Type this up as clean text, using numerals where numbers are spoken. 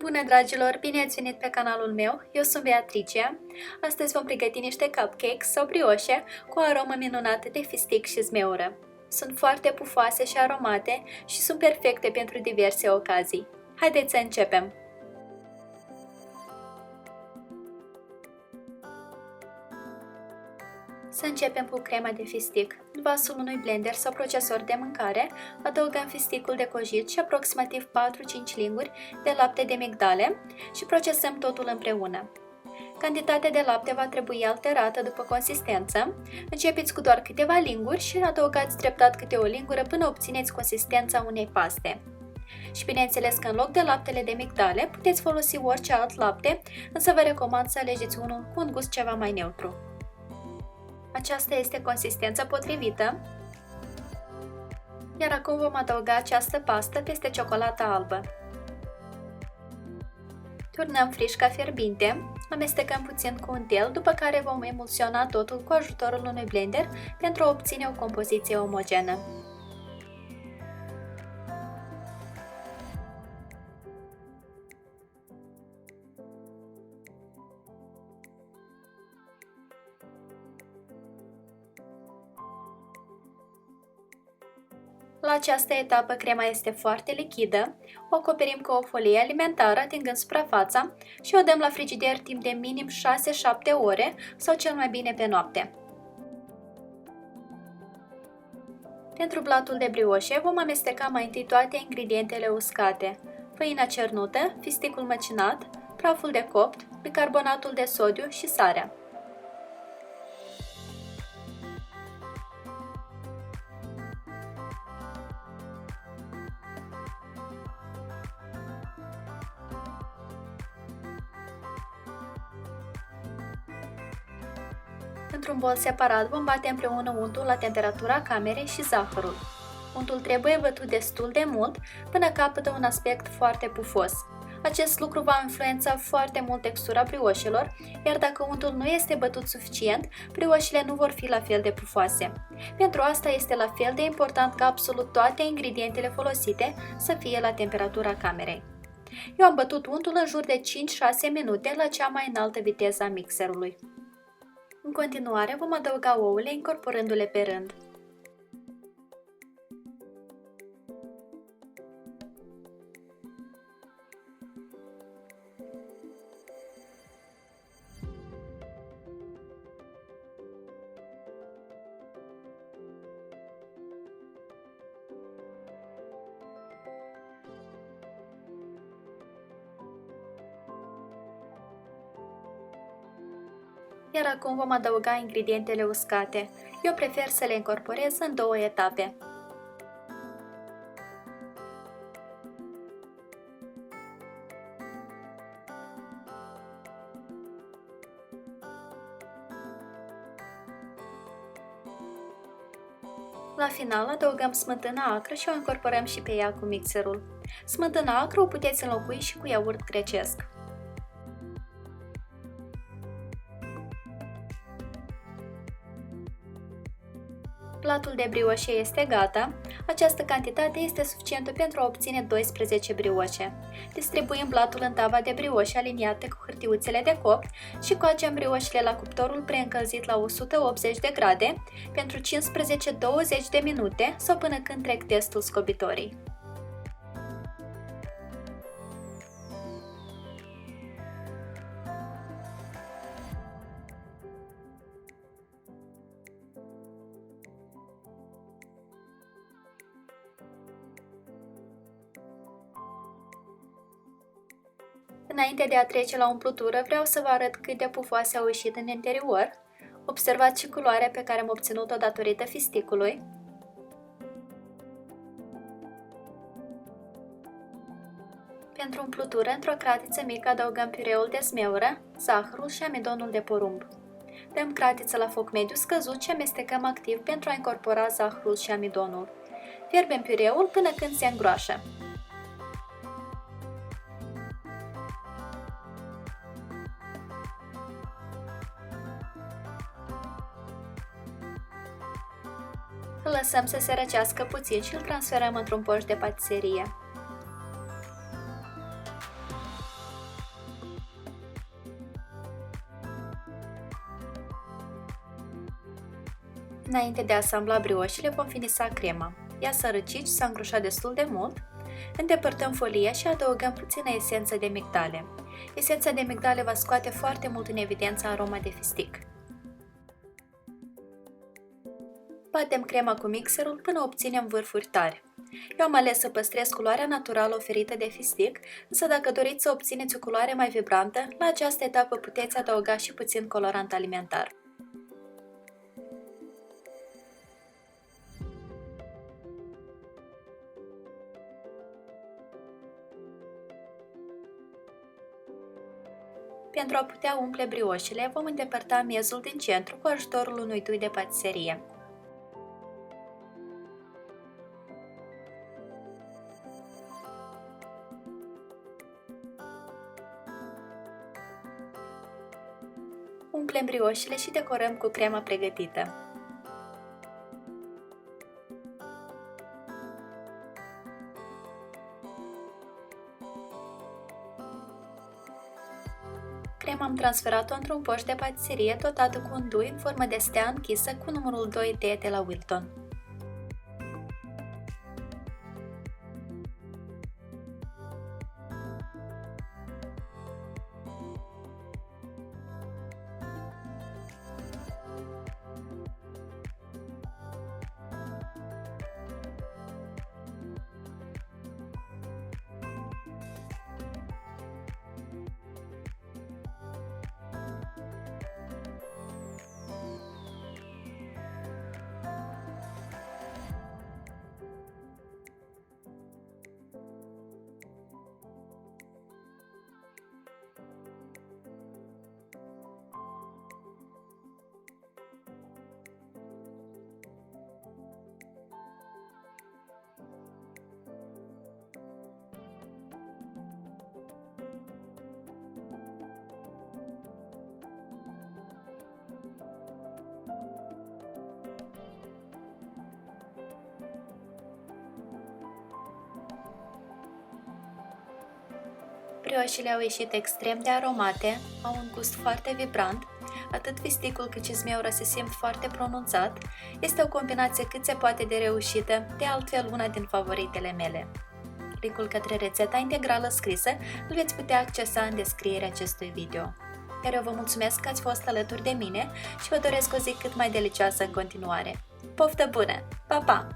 Bună, dragilor! Bine ați venit pe canalul meu! Eu sunt Beatricia. Astăzi vom pregăti niște cupcakes sau brioșe cu o aromă minunată de fistic și zmeură. Sunt foarte pufoase și aromate și sunt perfecte pentru diverse ocazii. Haideți să începem! Să începem cu crema de fistic. În vasul unui blender sau procesor de mâncare, adăugăm fisticul decojit și aproximativ 4-5 linguri de lapte de migdale și procesăm totul împreună. Cantitatea de lapte va trebui alterată după consistență. Începeți cu doar câteva linguri și adăugați treptat câte o lingură până obțineți consistența unei paste. Și bineînțeles că în loc de laptele de migdale puteți folosi orice alt lapte, însă vă recomand să alegeți unul cu un gust ceva mai neutru. Aceasta este consistența potrivită, iar acum vom adăuga această pastă peste ciocolata albă. Turnăm frișca fierbinte, amestecăm puțin cu untel, după care vom emulsiona totul cu ajutorul unui blender pentru a obține o compoziție omogenă. La această etapă crema este foarte lichidă, o acoperim cu o folie alimentară atingând suprafața și o dăm la frigider timp de minim 6-7 ore sau cel mai bine pe noapte. Pentru blatul de brioșe vom amesteca mai întâi toate ingredientele uscate: făina cernută, fisticul măcinat, praful de copt, bicarbonatul de sodiu și sarea. Într-un bol separat vom bate împreună untul la temperatura camerei și zahărul. Untul trebuie bătut destul de mult până capătă un aspect foarte pufos. Acest lucru va influența foarte mult textura brioșelor, iar dacă untul nu este bătut suficient, brioșele nu vor fi la fel de pufoase. Pentru asta este la fel de important ca absolut toate ingredientele folosite să fie la temperatura camerei. Eu am bătut untul în jur de 5-6 minute la cea mai înaltă viteză a mixerului. În continuare vom adăuga ouăle incorporându-le pe rând. Iar acum vom adăuga ingredientele uscate. Eu prefer să le incorporez în 2 etape. La final adăugăm smântână acră și o incorporăm și pe ea cu mixerul. Smântâna acră o puteți înlocui și cu iaurt grecesc. Blatul de brioșe este gata. Această cantitate este suficientă pentru a obține 12 brioșe. Distribuim blatul în tava de brioșe aliniate cu hârtiuțele de copt și coagem brioșele la cuptorul preîncălzit la 180 de grade pentru 15-20 de minute sau până când trec testul scobitorii. Înainte de a trece la umplutură, vreau să vă arăt cât de pufoase au ieșit în interior. Observați și culoarea pe care am obținut-o datorită fisticului. Pentru umplutură, într-o cratiță mică adăugăm piureul de zmeură, zahărul și amidonul de porumb. Dăm cratița la foc mediu scăzut și amestecăm activ pentru a incorpora zahărul și amidonul. Fierbem piureul până când se îngroașă. Îl lăsăm să se răcească puțin și îl transferăm într-un poș de patiserie. Înainte de a asambla brioșele, vom finisa crema. Ea s-a răcit și s-a îngrușat destul de mult. Îndepărtăm folia și adăugăm puțină esență de migdale. Esența de migdale va scoate foarte mult în evidență aroma de fistic. Batem crema cu mixerul până obținem vârfuri tari. Eu am ales să păstrez culoarea naturală oferită de fistic, însă dacă doriți să obțineți o culoare mai vibrantă, la această etapă puteți adăuga și puțin colorant alimentar. Pentru a putea umple brioșele, vom îndepărta miezul din centru cu ajutorul unui tui de patiserie. Umplem brioșele și decorăm cu crema pregătită. Crema am transferat-o într-un poș de patiserie dotată cu un dui în formă de stea închisă cu numărul 2D de la Wilton. Brioșele au ieșit extrem de aromate, au un gust foarte vibrant, atât fisticul cât și zmeura se simt foarte pronunțat, este o combinație cât se poate de reușită, de altfel una din favoritele mele. Linkul către rețeta integrală scrisă îl veți putea accesa în descrierea acestui video. Iar eu vă mulțumesc că ați fost alături de mine și vă doresc o zi cât mai delicioasă în continuare. Poftă bună! Pa, pa!